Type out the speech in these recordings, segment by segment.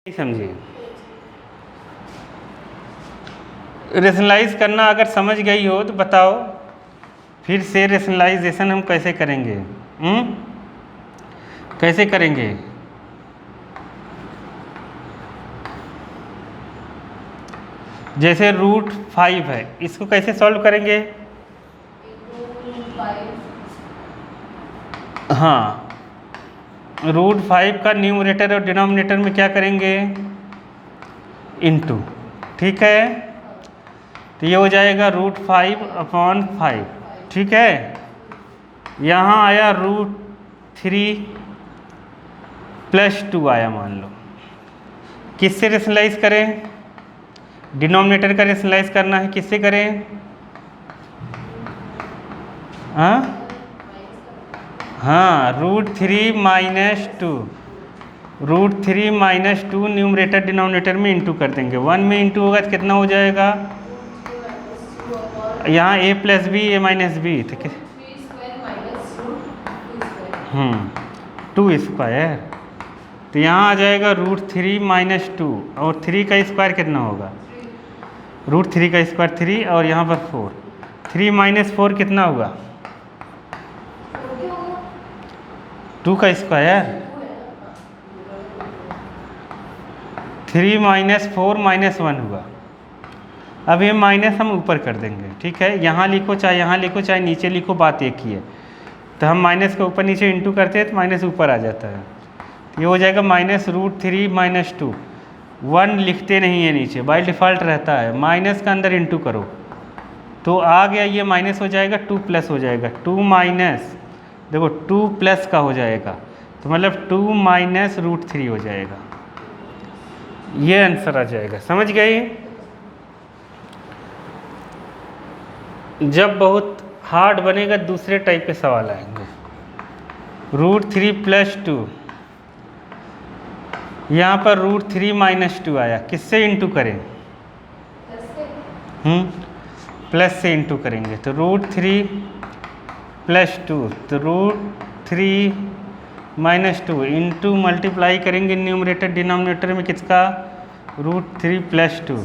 नहीं समझे। रेशनलाइज करना अगर समझ गई हो तो बताओ, फिर से रेशनलाइजेशन हम कैसे करेंगे? कैसे करेंगे? जैसे √5 है, इसको कैसे सॉल्व करेंगे? हाँ, √5 का न्यूमरेटर और डिनोमिनेटर में क्या करेंगे? इनटू। ठीक है, तो ये हो जाएगा √5/5। ठीक है, यहाँ आया √3 + 2 आया, मान लो। किससे रेशनलाइज करें? डिनोमिनेटर का रेशनलाइज करना है, किससे करें? हाँ, √3 - 2। √3 - 2 न्यूमरेटर डिनोमिनेटर में इंटू कर देंगे। 1 में इंटू होगा तो कितना हो जाएगा? यहाँ a + b a - b, ठीक है, 2²। तो यहाँ आ जाएगा √3 - 2, और 3 का स्क्वायर कितना होगा? √3 का स्क्वायर 3, और यहाँ पर 4। 3 - 4 कितना हुआ? 2 का स्क्वायर। 3 - 4 - 1 हुआ। अब ये माइनस हम ऊपर कर देंगे। ठीक है, यहाँ लिखो चाहे यहाँ लिखो चाहे नीचे लिखो, बात एक ही है। तो हम माइनस के ऊपर नीचे इंटू करते हैं तो माइनस ऊपर आ जाता है। ये हो जाएगा -√3 - 2। 1 लिखते नहीं है नीचे, बाय डिफ़ॉल्ट रहता है। माइनस का अंदर इंटू करो तो आ गया, ये माइनस हो जाएगा, 2 प्लस हो जाएगा। 2 माइनस, देखो 2 प्लस का हो जाएगा, तो मतलब 2 - √3 हो जाएगा। ये आंसर आ जाएगा। समझ गए? जब बहुत हार्ड बनेगा दूसरे टाइप के सवाल आएंगे। √3 + 2, यहाँ पर √3 - 2 आया, किससे इंटू करें? प्लस से इंटू करेंगे, तो √3 + 2, तो √3 - 2 इंटू मल्टीप्लाई करेंगे न्यूमरेटर डिनोमिनेटर में किसका? √3 + 2,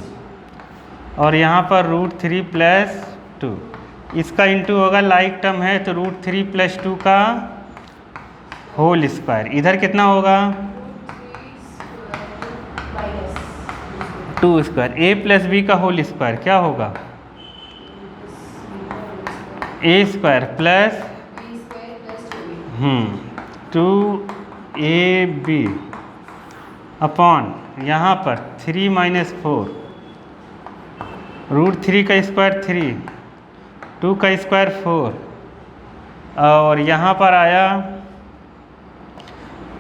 और यहाँ पर √3 + 2, इसका इंटू होगा, लाइक टर्म है तो √3 + 2 का होल स्क्वायर। इधर कितना होगा? 2²। a + b का होल स्क्वायर क्या होगा? a² + 2ab अपॉन यहाँ पर 3 - 4, √3 का स्क्वायर 3, 2 का स्क्वायर 4, और यहाँ पर आया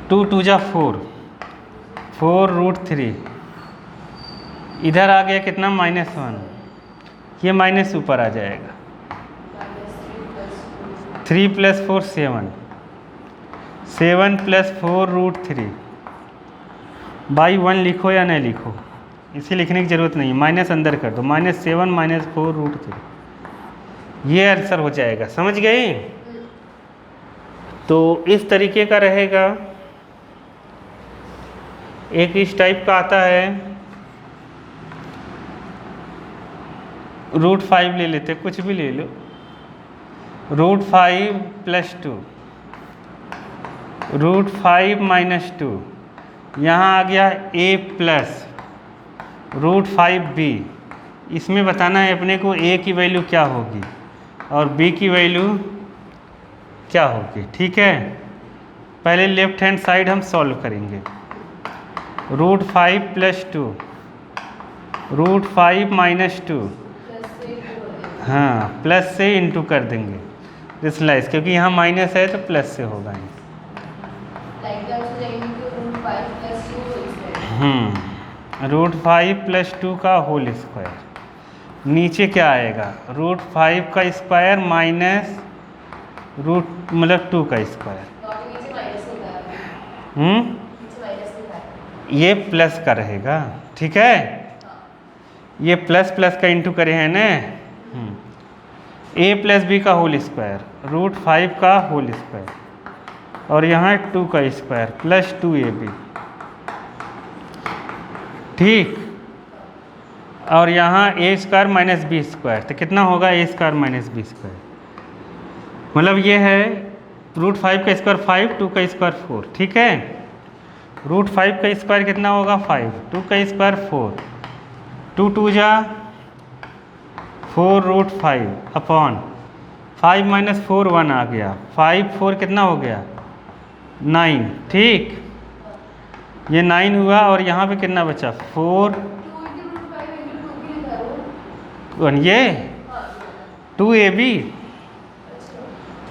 2 × 2 = 4, 4 √3। इधर आ गया कितना? -1। ये माइनस ऊपर आ जाएगा। 3 + 4 7, 7 + 4 √3। बाई 1 लिखो या नहीं लिखो, इसे लिखने की ज़रूरत नहीं, माइनस अंदर कर दो, -7 - 4 √3। ये आंसर हो जाएगा। समझ गए? तो इस तरीके का रहेगा। एक इस टाइप का आता है, √5 ले लेते, कुछ भी ले लो। √5 + 2, √5 - 2, यहाँ आ गया a + √5b। इसमें बताना है अपने को a की वैल्यू क्या होगी और b की वैल्यू क्या होगी। ठीक है, पहले लेफ्ट हैंड साइड हम सॉल्व करेंगे। √5 + 2, √5 - 2, हाँ, प्लस से इंटू कर देंगे रेशनलाइज, क्योंकि यहाँ माइनस है तो प्लस से होगा। √5 + 2 का होल स्क्वायर। नीचे क्या आएगा? √5 का स्क्वायर माइनस मतलब 2 का स्क्वायर। ये प्लस का रहेगा। ठीक है, ये प्लस प्लस का इंटू करे हैं ना। a + b का होल स्क्वायर, √5 का होल स्क्वायर, और यहाँ 2 का स्क्वायर + 2ab। ठीक, और यहाँ ए स्क्वायर माइनस बी स्क्वायर, तो कितना होगा ए स्क्वायर माइनस बी स्क्वायर, मतलब ये है √5 का स्क्वायर 5, 2 का स्क्वायर 4, ठीक है। √5 का स्क्वायर कितना होगा 5, 2 का स्क्वायर 4, 2 2 जा 4√5 अपॉन 5 माइनस 4 1 आ गया, 5 4 कितना हो गया 9, ठीक, ये 9 हुआ, और यहाँ पे कितना बचा 4, ये 2ab,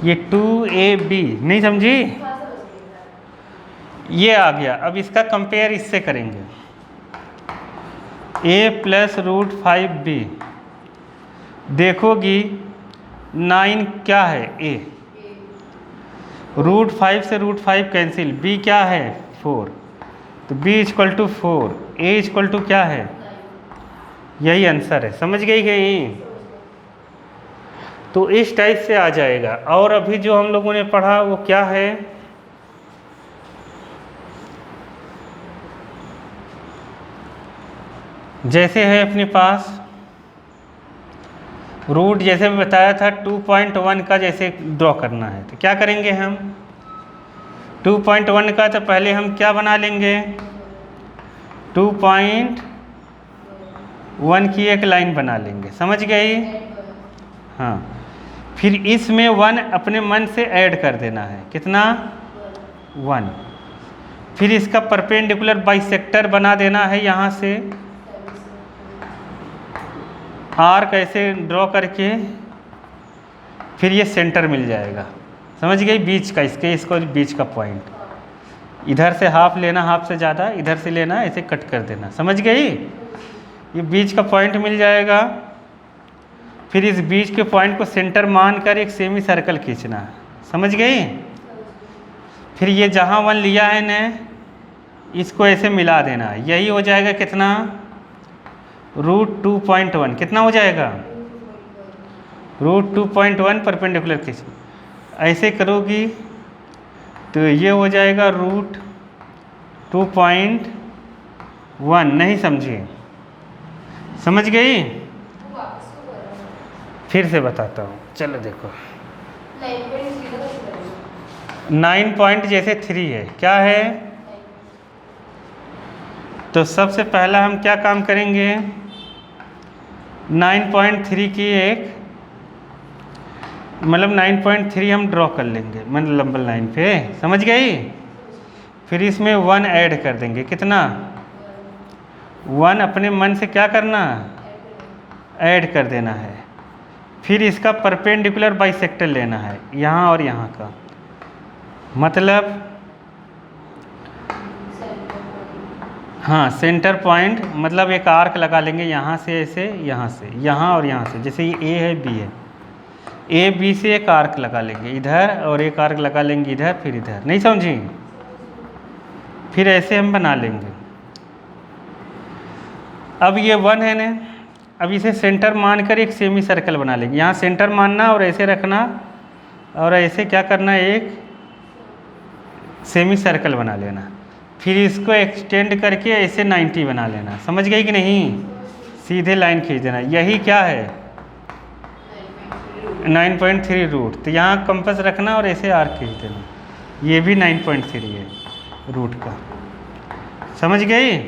ये 2ab नहीं समझी, ये आ गया। अब इसका कंपेयर इससे करेंगे, a प्लस √5b, देखोगी 9 क्या है a, √5 से √5 कैंसिल, b क्या है 4, तो b equal to 4, a equal to क्या है, यही आंसर है। समझ गई कहीं? तो इस टाइप से आ जाएगा। और अभी जो हम लोगों ने पढ़ा वो क्या है, जैसे है अपने पास रूट, जैसे मैं बताया था 2.1 का जैसे ड्रॉ करना है, तो क्या करेंगे हम 2.1 का, तो पहले हम क्या बना लेंगे 2.1 की एक लाइन बना लेंगे, समझ गई? हाँ, फिर इसमें 1 अपने मन से ऐड कर देना है, कितना 1, फिर इसका परपेंडिकुलर बाइसेक्टर बना देना है, यहाँ से आर्क ऐसे ड्रॉ करके, फिर ये सेंटर मिल जाएगा, समझ गई, बीच का, इसको बीच का पॉइंट, इधर से हाफ लेना, हाफ से ज़्यादा इधर से लेना, ऐसे कट कर देना, समझ गई, ये बीच का पॉइंट मिल जाएगा। फिर इस बीच के पॉइंट को सेंटर मानकर एक सेमी सर्कल खींचना है, समझ गई। फिर ये जहाँ 1 लिया है ने, इसको ऐसे मिला देना है, यही हो जाएगा कितना √2.1, कितना हो जाएगा √2.1 परपेंडिकुलर खींचना, ऐसे करोगी तो ये हो जाएगा √2.1, नहीं समझिए, समझ गई? फिर से बताता हूँ, चलो देखो 9 पॉइंट जैसे 3 है, क्या है, तो सबसे पहला हम क्या काम करेंगे 9.3 की एक, मतलब 9.3 हम ड्रॉ कर लेंगे, मतलब लंबल लाइन पे, समझ गई। फिर इसमें 1 ऐड कर देंगे, कितना 1 अपने मन से क्या करना ऐड कर देना है। फिर इसका परपेंडिकुलर बाइसेक्टर लेना है, यहाँ और यहाँ का, मतलब हाँ सेंटर पॉइंट, मतलब एक आर्क लगा लेंगे यहाँ से ऐसे, यहाँ से, यहाँ और यहाँ से, जैसे ये ए है बी है, ए बी से एक आर्क लगा लेंगे इधर, और एक आर्क लगा लेंगे इधर, फिर इधर, नहीं समझी। फिर ऐसे हम बना लेंगे। अब ये 1 है ना, अब इसे सेंटर मानकर एक सेमी सर्कल बना लेंगे, यहाँ सेंटर मानना और ऐसे रखना, और ऐसे क्या करना, एक सेमी सर्कल बना लेना, फिर इसको एक्सटेंड करके ऐसे 90 बना लेना, समझ गई कि नहीं, सीधे लाइन खींच देना, यही क्या है 9.3 रूट, तो यहाँ कंपास रखना और ऐसे आर्क खींच देना, ये भी 9.3 है रूट का, समझ गई,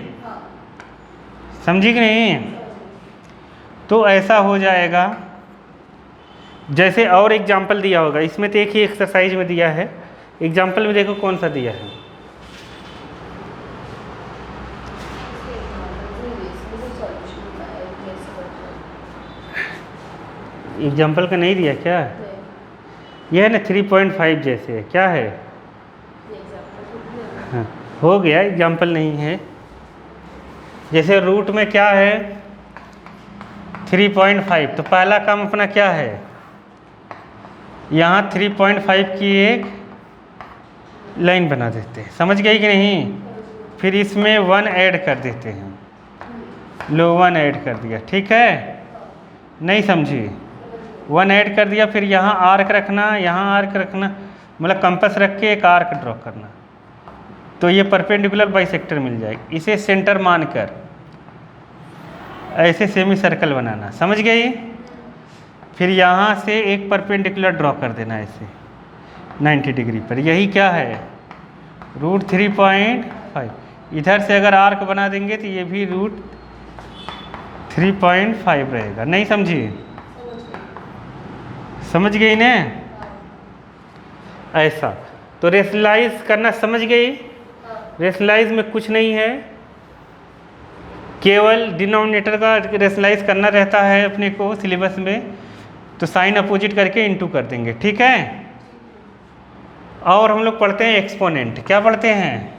समझी कि नहीं। तो ऐसा हो जाएगा। जैसे और एग्जाम्पल दिया होगा, इसमें तो एक ही एक्सरसाइज में दिया है, एग्जाम्पल में देखो कौन सा दिया है, एग्जाम्पल का नहीं दिया क्या, यह है ना 3.5 जैसे है, क्या है, हाँ हो गया, एग्जाम्पल नहीं है। जैसे रूट में क्या है 3.5, तो पहला काम अपना क्या है, यहाँ 3.5 की एक लाइन बना देते हैं, समझ गई कि नहीं। फिर इसमें 1 ऐड कर देते हैं, लो 1 ऐड कर दिया, ठीक है, नहीं समझी, 1 ऐड कर दिया। फिर यहाँ आर्क रखना, यहाँ आर्क रखना, मतलब कंपास रख के एक आर्क ड्रॉ करना, तो ये परपेंडिकुलर बाइसेक्टर मिल जाएगा। इसे सेंटर मानकर ऐसे सेमी सर्कल बनाना, समझ गई। फिर यहाँ से एक परपेंडिकुलर ड्रॉ कर देना ऐसे 90 डिग्री पर। यही क्या है, √3.5। इधर से अगर आर्क बना देंगे तो ये भी √3.5 रहेगा। नहीं समझी? समझ गई ना? ऐसा तो रेशनलाइज करना समझ गई। रेशनलाइज में कुछ नहीं है, केवल डिनोमिनेटर का रेशनलाइज करना रहता है अपने को सिलेबस में, तो साइन अपोजिट करके इनटू कर देंगे, ठीक है। और हम लोग पढ़ते हैं एक्सपोनेंट। क्या पढ़ते हैं?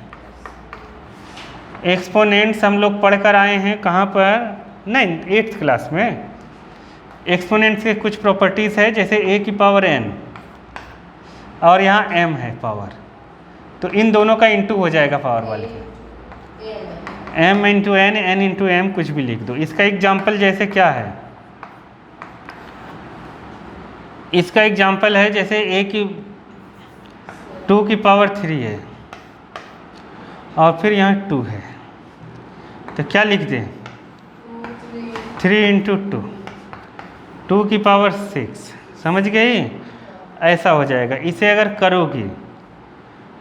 एक्सपोनेंट्स हम लोग पढ़ कर आए हैं कहाँ पर? नहीं, 8th क्लास में। एक्सपोनेंट्स के कुछ प्रॉपर्टीज़ है, जैसे a की पावर n और यहाँ m है पावर, तो इन दोनों का इंटू हो जाएगा पावर वाले के, m into n, n into m, कुछ भी लिख दो। इसका एग्जाम्पल जैसे क्या है, इसका एग्जाम्पल है जैसे a की 2 की पावर 3 है और फिर यहाँ 2 है, तो क्या लिख दें? 3 इंटू 2, 2 की पावर 6। समझ गई? ऐसा हो जाएगा। इसे अगर करोगी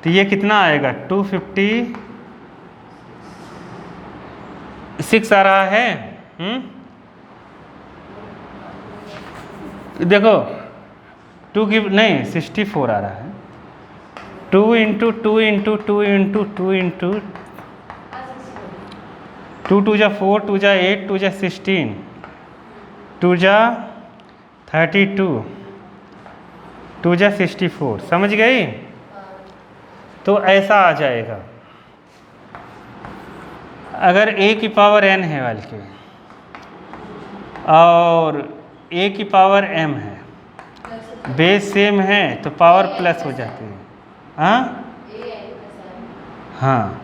तो ये कितना आएगा? 256 आ रहा है। देखो 2 की नहीं 64 आ रहा है। 2 इंटू 2 इंटू 2 इंटू 2 इंटू 2 2 जा 4, 2 जा 8, 2 जा 16, 2 जा 32, 2 जा 64। समझ गई? तो ऐसा आ जाएगा। अगर a की पावर n है बल्कि और a की पावर m है, बेस सेम है तो पावर प्लस हो जाती है। हाँ हाँ,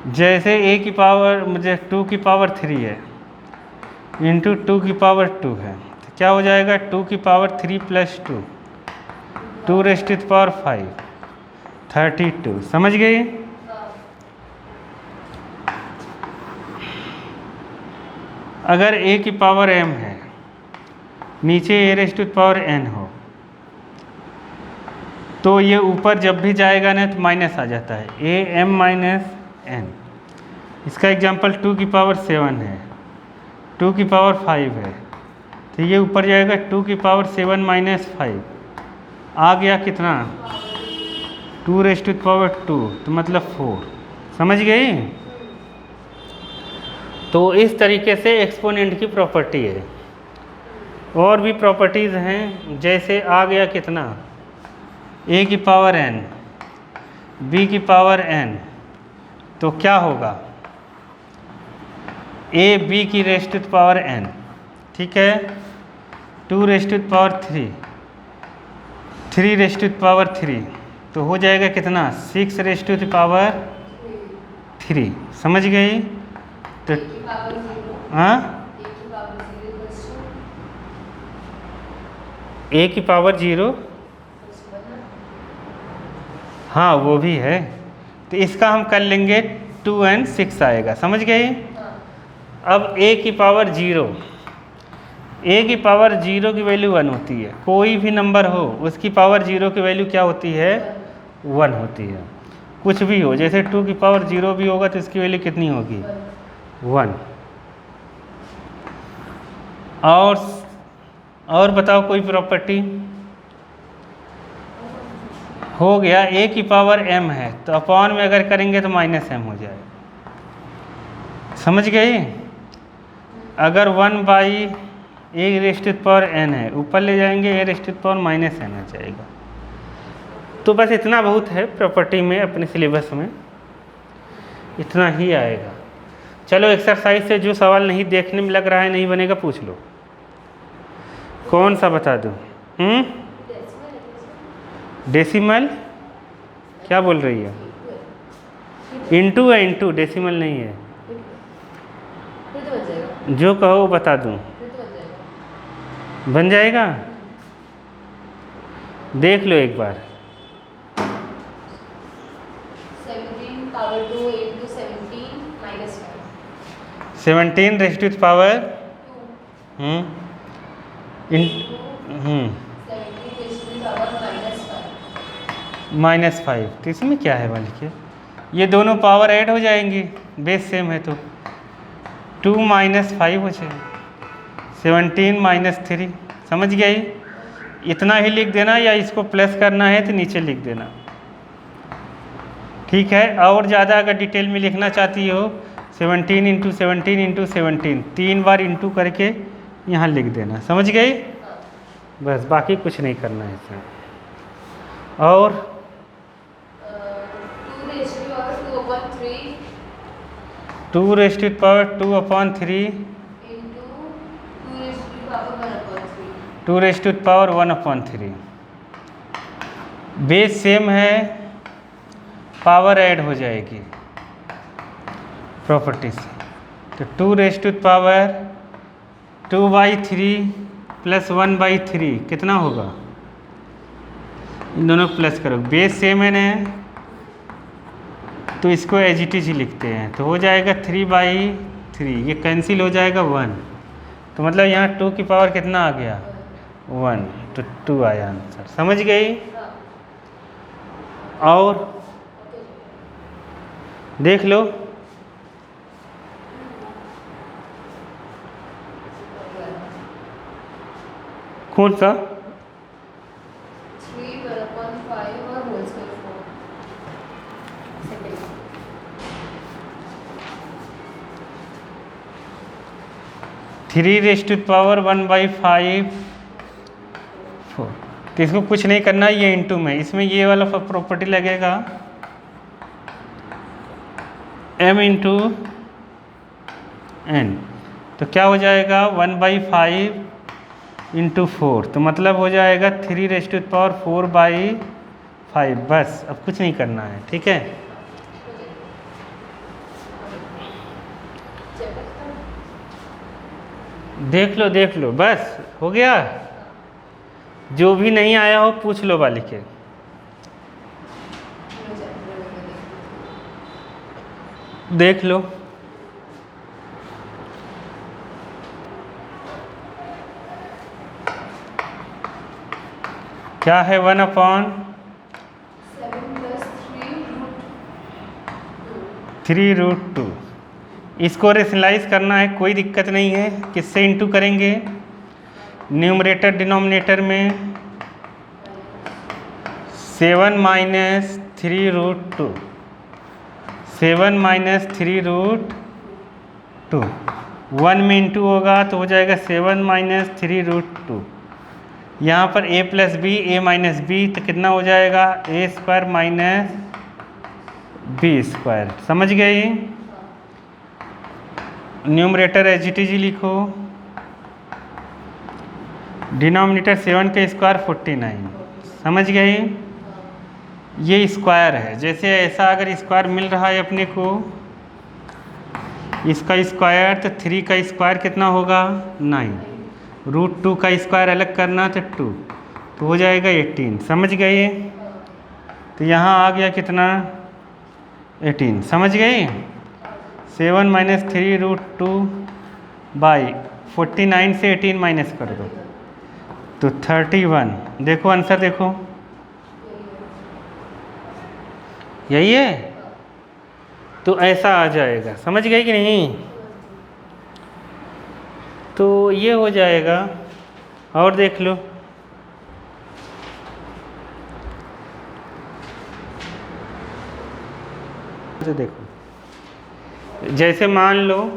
जैसे a की पावर मुझे 2 की पावर 3 है इंटू 2 की पावर 2 है, तो क्या हो जाएगा? 2 की power 3 plus 2, 2 raise to the power 5, 32। समझ गई? अगर a की पावर m है, नीचे a raise to the power n हो, तो ये ऊपर जब भी जाएगा ना तो माइनस आ जाता है, am माइनस n। इसका एग्जांपल 2 की पावर 7 है, 2 की पावर 5 है, तो ये ऊपर जाएगा 2 की पावर 7 माइनस 5, आ गया कितना? 2 रेज़ टू द पावर 2, तो मतलब 4। समझ गई? तो इस तरीके से एक्सपोनेंट की प्रॉपर्टी है। और भी प्रॉपर्टीज़ हैं, जैसे आ गया कितना? a की पावर n, b की पावर n, तो क्या होगा? a b की raise to the power n, ठीक है। 2 raise to the power 3, 3 raise to the power 3, तो हो जाएगा कितना? 6 रेज़ टू द पावर 3। समझ गई? तो हाँ, a की पावर 0, हाँ वो भी है, तो इसका हम कर लेंगे 2 and 6 आएगा। समझ गई? अब a की पावर 0, a की पावर 0 की वैल्यू 1 होती है। कोई भी नंबर हो उसकी पावर 0 की वैल्यू क्या होती है? 1 होती है। कुछ भी हो, जैसे 2 की पावर 0 भी होगा तो इसकी वैल्यू कितनी होगी? 1। और बताओ कोई प्रॉपर्टी। हो गया। a की पावर m है तो अपॉन में अगर करेंगे तो माइनस m हो जाए। समझ गई? अगर 1/a raise to the power n है, ऊपर ले जाएंगे a raise to the power minus n आ जाएगा। तो बस इतना बहुत है प्रॉपर्टी में, अपने सिलेबस में इतना ही आएगा। चलो एक्सरसाइज से जो सवाल नहीं देखने में लग रहा है नहीं बनेगा, पूछ लो। कौन सा बता दूँ? डेसिमल? क्या बोल रही है? इंटू है, इंटू, डेसिमल नहीं है। जो कहो वो बता दूँ। बन जाएगा? देख लो एक बार। 17 power 2 into 17 minus 5। 17 raise to the power -5। तो इसमें क्या है लिखिए, ये दोनों पावर ऐड हो जाएंगी, बेस सेम है तो 2 - 5 हो जाएगा, 17 - 3। समझ गए? इतना ही लिख देना, या इसको प्लस करना है तो नीचे लिख देना, ठीक है। और ज़्यादा अगर डिटेल में लिखना चाहती हो 17 × 17 × 17 3 बार इंटू करके यहाँ लिख देना। समझ गई? बस, बाकी कुछ नहीं करना है इसमें। और 2 raise to the power 2/3 2 raise to the power 1/3। Base same है, पावर ऐड हो जाएगी प्रॉपर्टी से। तो 2 रेज़ टू द पावर 2/3 + 1/3 कितना होगा? इन दोनों को प्लस करो, बेस सेम है ना, तो इसको एज इट इज ही लिखते हैं। तो हो जाएगा 3/3, ये कैंसिल हो जाएगा 1। तो मतलब यहाँ 2 की पावर कितना आ गया? 1, तो 2 आया आंसर। समझ गई? और देख लो, कौन सा? 3 रेज़ टू द पावर 1/5 4। तो इसको कुछ नहीं करना, ये इंटू में, इसमें ये वाला प्रॉपर्टी लगेगा m × n। तो क्या हो जाएगा? 1/5 × 4, तो मतलब हो जाएगा 3 रेज़ टू द पावर 4/5। बस, अब कुछ नहीं करना है, ठीक है। देख लो, बस हो गया। जो भी नहीं आया हो पूछ लो वाली के। देख लो, क्या है? 1/3√2। इसको रेशनलाइज करना है, कोई दिक्कत नहीं है। किससे इंटू करेंगे? न्यूमरेटर डिनोमिनेटर में 7 - 3√2, 7 - 3√2, 1 में इंटू होगा तो हो जाएगा 7 - 3√2। यहाँ पर a + b, a - b, तो कितना हो जाएगा? a² - b²। समझ गए? न्यूमरेटर एज इट इज लिखो, डिनोमिनेटर 7 का स्क्वायर 49। समझ गए? ये स्क्वायर है, जैसे ऐसा अगर स्क्वायर मिल रहा है अपने को, इसका स्क्वायर, तो 3 का स्क्वायर कितना होगा? 9। √2 का स्क्वायर अलग करना तो 2, तो हो जाएगा 18। समझ गए? तो यहाँ आ गया कितना? 18। समझ गए? 7 - 3√2/49 से 18 माइनस कर दो तो 31। देखो आंसर, देखो यही है। तो ऐसा आ जाएगा। समझ गए कि नहीं? तो ये हो जाएगा। और देख लो, तो देखो, जैसे मान लो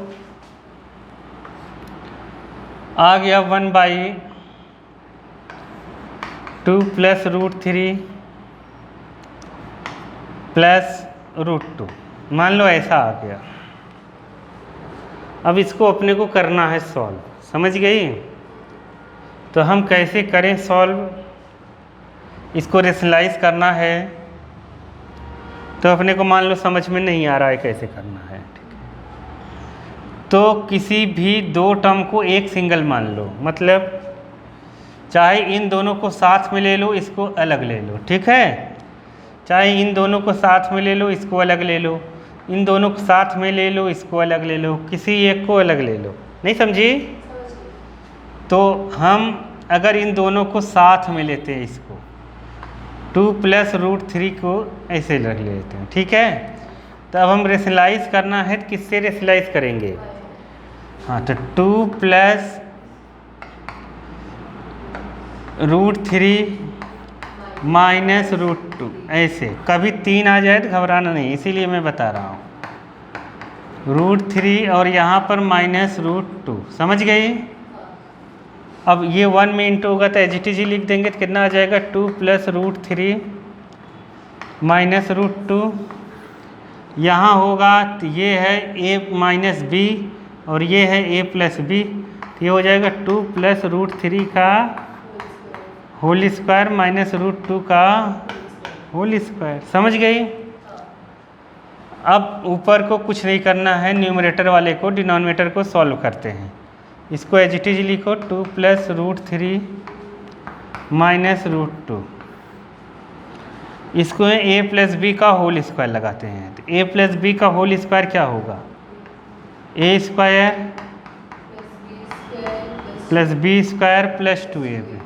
आ गया 1/2 + √3 + √2, मान लो ऐसा आ गया। अब इसको अपने को करना है सॉल्व। समझ गई? तो हम कैसे करें सॉल्व? इसको रेशनलाइज करना है, तो अपने को मान लो समझ में नहीं आ रहा है कैसे करना है, ठीक है। तो किसी भी दो टर्म को एक सिंगल मान लो, मतलब चाहे इन दोनों को साथ में ले लो, इसको अलग ले लो, ठीक है। चाहे इन दोनों को साथ में ले लो, इसको अलग ले लो। इन दोनों को साथ में ले लो, इसको अलग ले लो, किसी एक को अलग ले लो, नहीं समझी? तो हम अगर इन दोनों को साथ में लेते हैं, इसको 2+√3 को ऐसे रख लेते हैं, ठीक है। तो अब हम रेशनलाइज करना है, तो किससे रेशनलाइज करेंगे? हाँ, तो 2+√3 -√2 ऐसे। कभी 3 आ जाए तो घबराना नहीं, इसीलिए मैं बता रहा हूँ। √3 और यहाँ पर -√2, समझ गई? अब ये 1 में इंटू होगा तो एज लिख देंगे, तो कितना आ जाएगा? 2+√3 -√2। यहाँ होगा तो ये है a - b और ये है a+b, तो ये हो जाएगा 2+√3 का होल स्क्वायर -√2 का होल स्क्वायर। समझ गई? अब ऊपर को कुछ नहीं करना है, न्यूमरेटर वाले को डिनोमिनेटर को सॉल्व करते हैं। इसको एज इट इज लिखो, 2+√3 -√2। इसको a+b का होल स्क्वायर लगाते हैं, तो a+b का होल स्क्वायर क्या होगा? a² + b² + 2ab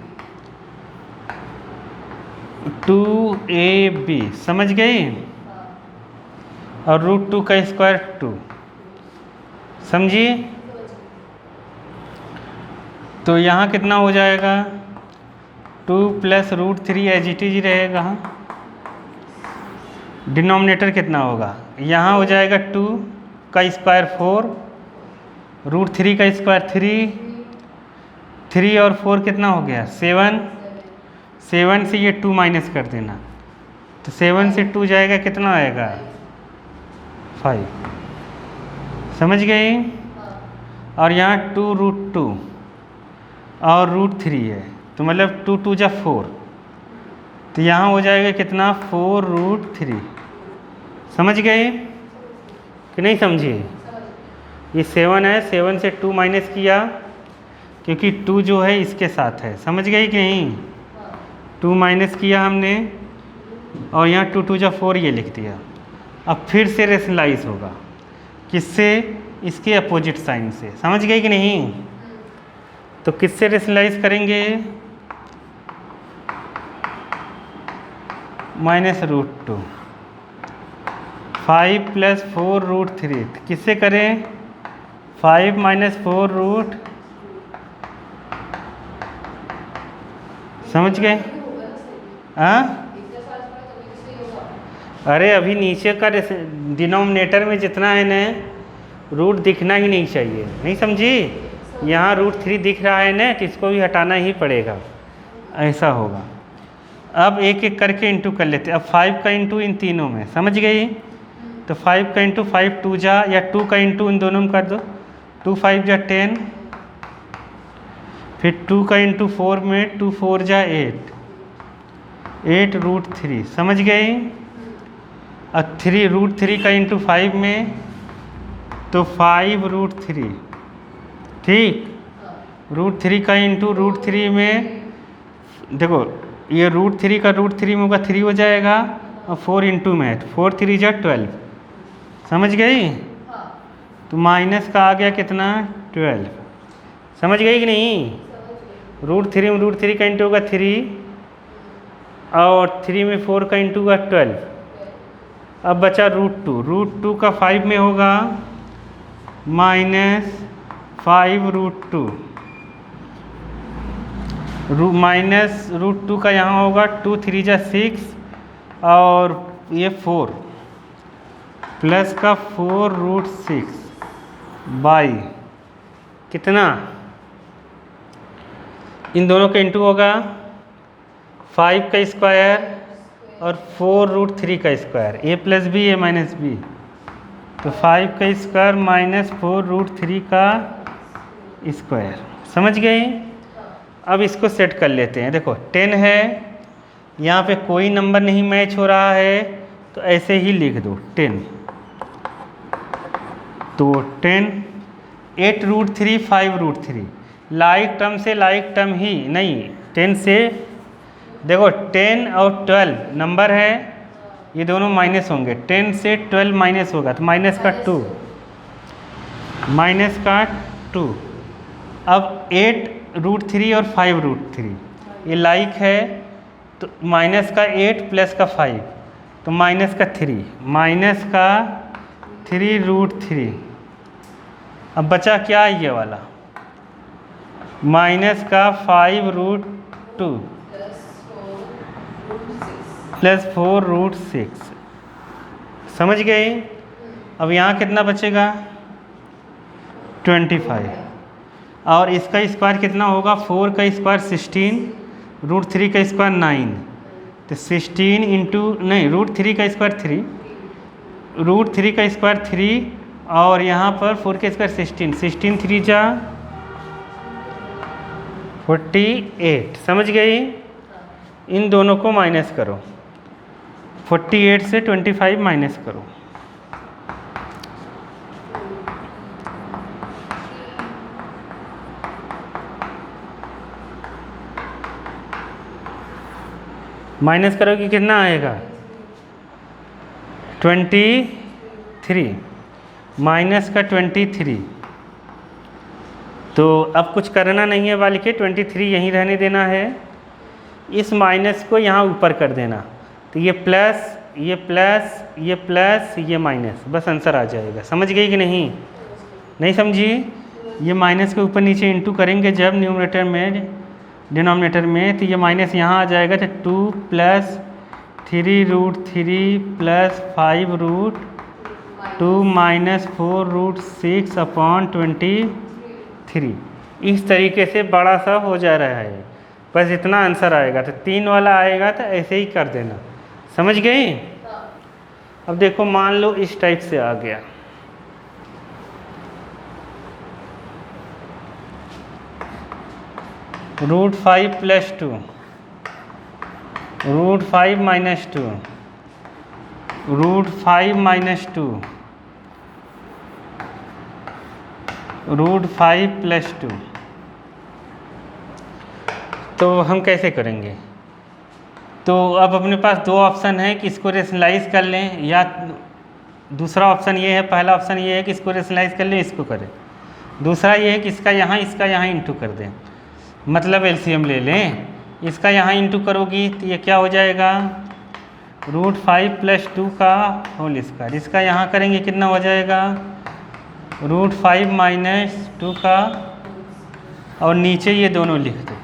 2ab, समझ गई? और √2 का स्क्वायर 2, समझिए? तो यहाँ कितना हो जाएगा? 2+√3 एज इट इज रहेगा। डिनोमिनेटर कितना होगा? यहाँ हो जाएगा 2 का स्क्वायर 4, √3 का स्क्वायर 3 और 4 कितना हो गया? 7 से ये 2 माइनस कर देना, तो 7 से 2 जाएगा, कितना आएगा? 5। समझ गई? और यहाँ 2√2 और √3 है, तो मतलब 2 × 2 = 4, तो यहाँ हो जाएगा कितना? 4√3। समझ गए कि नहीं समझे? ये 7 है, 7 से 2 माइनस किया, क्योंकि 2 जो है इसके साथ है। समझ गई कि नहीं? 2 माइनस किया हमने, और यहाँ 2 × 2 = 4 ये लिख दिया। अब फिर से रेशनलाइज होगा, किससे? इसके अपोजिट साइन से। समझ गई कि नहीं? तो किससे रेशनलाइज करेंगे? -√2। 5 + 4√3, किससे करें? 5 - 4√, समझ गए? हाँ, अरे अभी नीचे का डिनोमिनेटर में जितना है ना, रूट दिखना ही नहीं चाहिए, नहीं समझी? यहाँ √3 दिख रहा है ना, तो इसको भी हटाना ही पड़ेगा, ऐसा होगा। अब एक एक करके इंटू कर लेते। अब 5 का इंटू इन तीनों में, समझ गई? तो 5 का इंटू 5 2 जा, या 2 का इंटू इन दोनों में कर दो, 2 5 = 10, फिर 2 का इंटू 4 में 2 4 = 8 √3। समझ गई? अब 3 √3 का इंटू 5 में, तो 5 √3, ठीक। √3 का इंटू √3 में, देखो ये √3 का √3 में होगा 3 हो जाएगा, और 4 इंटू में, 4 3 = 12। समझ गई? तो माइनस का आ गया कितना? 12। समझ गई कि नहीं? √3 में √3 का इंटू होगा 3, और 3 में 4 का इंटू होगा 12। अब बचा √2, √2 का 5 में होगा -5 √2, -√2 का यहाँ होगा 2 3 = 6, और ये 4 प्लस का 4√6 बाई कितना? इन दोनों का इंटू होगा 5 का स्क्वायर और 4√3 का square, a + b a - b, तो 5 का स्क्वायर -4√3 का स्क्वायर। समझ गए? अब इसको सेट कर लेते हैं। देखो 10 है, यहाँ पे कोई नंबर नहीं मैच हो रहा है, तो ऐसे ही लिख दो 10। तो 10, 8√3 5√3, लाइक टर्म से लाइक टर्म ही नहीं, 10 से देखो 10 और 12 नंबर है, ये दोनों माइनस होंगे, 10 से 12 माइनस होगा तो माइनस का 2, माइनस का 2। अब 8√3 और 5√3 ये लाइक है, तो माइनस का 8 प्लस का 5 तो माइनस का 3, माइनस का 3√3। अब बचा क्या ये वाला, माइनस का 5√2 प्लस 4√6। समझ गए? अब यहाँ कितना बचेगा 25, और इसका स्क्वायर कितना होगा, 4 का स्क्वायर 16, √3 का स्क्वायर 9, तो 16 इंटू नहीं √3 का स्क्वायर 3, √3 का स्क्वायर 3, और यहाँ पर 4 का स्क्वायर 16, 16 3 जा 48। समझ गई? इन दोनों को माइनस करो, 48 से 25 माइनस करो। माइनस करोगे कितना आएगा 23, माइनस का 23। तो अब कुछ करना नहीं है वाले के, 23 यहीं रहने देना है। इस माइनस को यहाँ ऊपर कर देना, तो ये प्लस, ये प्लस, ये प्लस, ये माइनस, बस आंसर आ जाएगा। समझ गई कि नहीं? नहीं समझी? ये माइनस के ऊपर नीचे इंटू करेंगे जब न्यूमरेटर में डिनोमिनेटर में, तो ये माइनस यहाँ आ जाएगा, तो 2 प्लस 3√3 प्लस 5√2 माइनस 4√6 अपॉन 23। इस तरीके से बड़ा सा हो जा रहा है, बस इतना आंसर आएगा। तो 3 वाला आएगा तो ऐसे ही कर देना। समझ गई? अब देखो मान लो इस टाइप से आ गया, √5 प्लस 2, √5 माइनस 2, √5 माइनस 2, √5 प्लस 2। तो हम कैसे करेंगे? तो अब अपने पास दो ऑप्शन है कि इसको रेशनलाइज कर लें, या दूसरा ऑप्शन ये है, पहला ऑप्शन ये है कि इसको रेशनलाइज कर लें, इसको करें। दूसरा ये है कि इसका यहाँ इंटू कर दें, मतलब एलसीएम ले लें। इसका यहाँ इंटू करोगी तो ये क्या हो जाएगा, √5 प्लस 2 का होल स्क्वायर। इसका यहाँ करेंगे कितना हो जाएगा, √5 माइनस 2 का, और नीचे ये दोनों लिख दो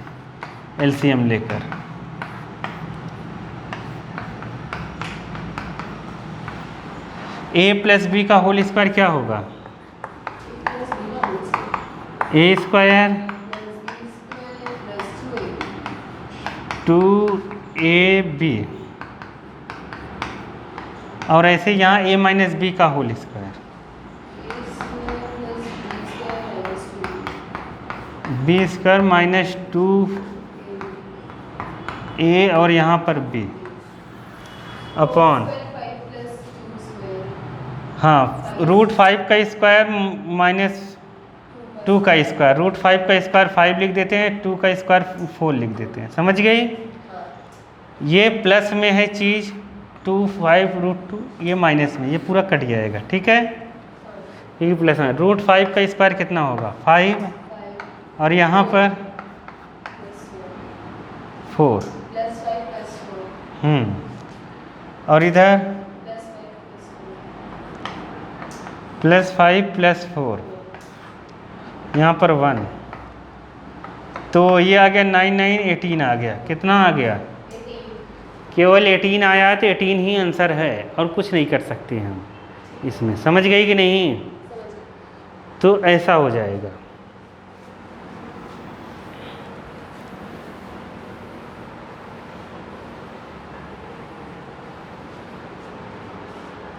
एलसीएम लेकर। a प्लस बी का होल स्क्वायर क्या होगा, a स्क्वायर 2ab, और ऐसे यहाँ a माइनस बी का whole square, b square minus 2a, और यहाँ पर b अपॉन, हाँ, √5 का स्क्वायर माइनस 2 का स्क्वायर, √5 का स्क्वायर 5 लिख देते हैं, 2 का स्क्वायर 4 लिख देते हैं। समझ गई? ये प्लस में है चीज़ 2 5√2, ये माइनस में, ये पूरा कट जाएगा। ठीक है, ये प्लस में, √5 का स्क्वायर कितना होगा 5, और यहाँ पर 4, और इधर +5 + 4, यहाँ पर 1, तो ये आ गया 9 9 18 आ गया। कितना आ गया? केवल 18 आया, तो 18 ही आंसर है, और कुछ नहीं कर सकते हम इसमें। समझ गई कि नहीं? तो ऐसा हो जाएगा।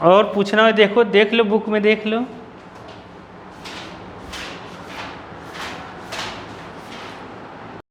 और पूछना है, देखो, देख लो बुक में, देख लो।